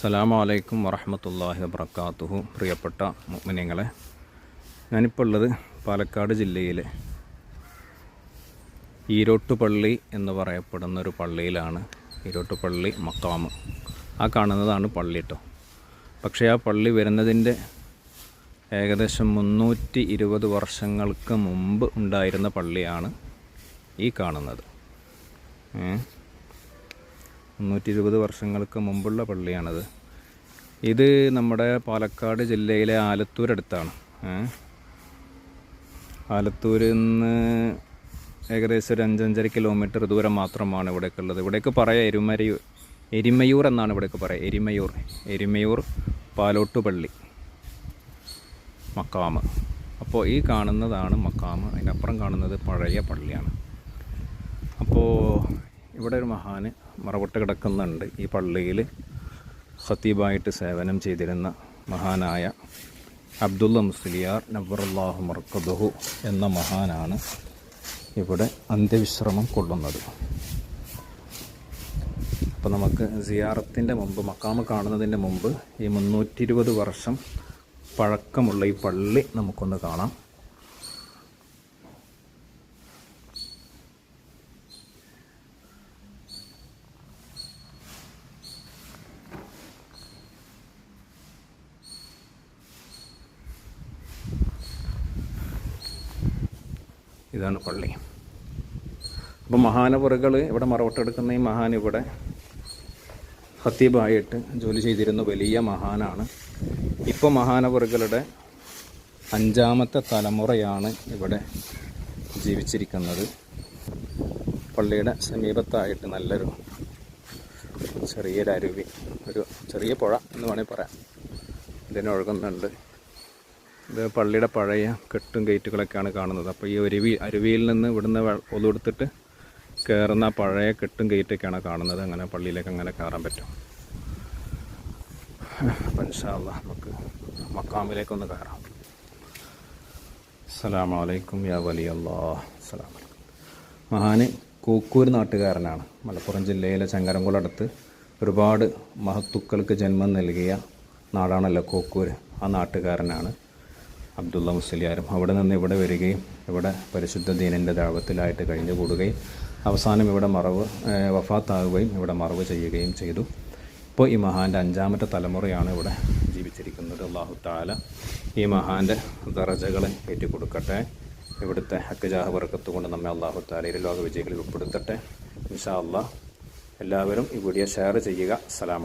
അസ്സലാമു അലൈക്കും വറഹ്മത്തുള്ളാഹി വബറകാതുഹു. പ്രിയപ്പെട്ട മുഅ്മിനീങ്ങളെ, ഞാനിപ്പോൾ ഉള്ളത് പാലക്കാട് ജില്ലയിലെ ഈരോട്ടുപള്ളി എന്ന് പറയപ്പെടുന്ന ഒരു പള്ളിയിലാണ്. ഈരോട്ടുപള്ളി മഖാം. ആ കാണുന്നതാണ് പള്ളി കേട്ടോ. പക്ഷേ ആ പള്ളി വരുന്നതിൻ്റെ ഏകദേശം 320 വർഷങ്ങൾക്ക് മുമ്പ് ഉണ്ടായിരുന്ന പള്ളിയാണ് ഈ കാണുന്നത്. 320 വർഷങ്ങൾക്ക് മുമ്പുള്ള പള്ളിയാണത്. ഇത് നമ്മുടെ പാലക്കാട് ജില്ലയിലെ ആലത്തൂരടുത്താണ്. ആലത്തൂരിൽ നിന്ന് ഏകദേശം ഒരു 5-5.5 കിലോമീറ്റർ ദൂരം മാത്രമാണ് ഇവിടേക്ക് ഉള്ളത്. ഇവിടേക്ക് പറയാം എരിമയൂർ എന്നാണ് ഇവിടേക്ക് പറയാം. എരിമയൂർ പാലോട്ടുപള്ളി മഖാം. അപ്പോൾ ഈ കാണുന്നതാണ് മഖാം. അതിനപ്പുറം കാണുന്നത് പഴയ പള്ളിയാണ്. അപ്പോൾ ഇവിടെ ഒരു മഹാന് മറവിട്ട് കിടക്കുന്നുണ്ട്. ഈ പള്ളിയിൽ ഖത്തീബായിട്ട് സേവനം ചെയ്തിരുന്ന മഹാനായ അബ്ദുള്ള മുസ്ലിയാർ നവ്വറല്ലാഹു മർക്കദഹു എന്ന മഹാനാണ് ഇവിടെ അന്ത്യവിശ്രമം കൊള്ളുന്നത്. അപ്പോൾ നമുക്ക് സിയാറത്തിൻ്റെ മുമ്പ്, മഖാം കാണുന്നതിൻ്റെ മുമ്പ് ഈ 320 വർഷം പഴക്കമുള്ള ഈ പള്ളി നമുക്കൊന്ന് കാണാം. ഇതാണ് പള്ളി. അപ്പോൾ മഹാനവറുകൾ ഇവിടെ മറവട്ടെടുക്കുന്ന ഈ മഹാൻ ഇവിടെ ഖത്തീബായിട്ട് ജോലി ചെയ്തിരുന്ന വലിയ മഹാനാണ്. ഇപ്പോൾ മഹാനവറുകളുടെ 5ാമത്തെ തലമുറയാണ് ഇവിടെ ജീവിച്ചിരിക്കുന്നത്. പള്ളിയുടെ സമീപത്തായിട്ട് നല്ലൊരു ചെറിയൊരു അരുവി, ഒരു ചെറിയ പുഴ എന്ന് വേണമെങ്കിൽ പറയാം, ഇതിനൊഴുകുന്നുണ്ട്. ഇത് പള്ളിയുടെ പഴയ കെട്ടും ഗേറ്റുകളൊക്കെയാണ് കാണുന്നത്. അപ്പോൾ ഈ അരുവിയിൽ നിന്ന് ഇവിടുന്ന് ഒതുകൊടുത്തിട്ട് കയറുന്ന പഴയ കെട്ടും ഗേറ്റൊക്കെയാണ് കാണുന്നത്. അങ്ങനെ പള്ളിയിലേക്ക് അങ്ങനെ കയറാൻ പറ്റും. അപ്പോൾ ഇൻഷാ അല്ലാഹ് നമുക്ക് മഖാമിലേക്കൊന്ന് കയറാം. അസ്സലാമു അലൈക്കും യാ വലിയല്ലാഹ്. അസ്സലാമു അലൈക്കും. മഹാന് കൂക്കൂർ നാട്ടുകാരനാണ്. മലപ്പുറം ജില്ലയിലെ ചങ്ങരംകുളം അടുത്ത് ഒരുപാട് മഹത്തുക്കൾക്ക് ജന്മം നൽകിയ നാടാണല്ലോ കൂക്കൂർ. ആ നാട്ടുകാരനാണ് അബ്ദുള്ള മുസ്ലിയാരും. അവിടെ നിന്ന് ഇവിടെ വരികയും ഇവിടെ പരിശുദ്ധ ദീനിൻ്റെ ദഅവത്തിലായിട്ട് കഴിഞ്ഞുകൂടുകയും അവസാനം ഇവിടെ വഫാത്താവുകയും ഇവിടെ മറവ് ചെയ്യുകയും ചെയ്തു. ഇപ്പോൾ ഈ മഹാൻ്റെ 5ാമത്തെ തലമുറയാണ് ഇവിടെ ജീവിച്ചിരിക്കുന്നത്. അല്ലാഹു തആല ഈ മഹാൻ്റെ ദറജകളെ ഏറ്റിക്കൊടുക്കട്ടെ. ഇവിടുത്തെ ഹക്ക് ജാഹ ബർക്കത്ത് കൊണ്ട് നമ്മെ അല്ലാഹു തആല ഇരുലോക വിജയികളിൽ ഉൾപ്പെടുത്തട്ടെ. ഇൻഷാ അല്ലാഹ് എല്ലാവരും ഈ വീഡിയോ ഷെയർ ചെയ്യുക. സലാം.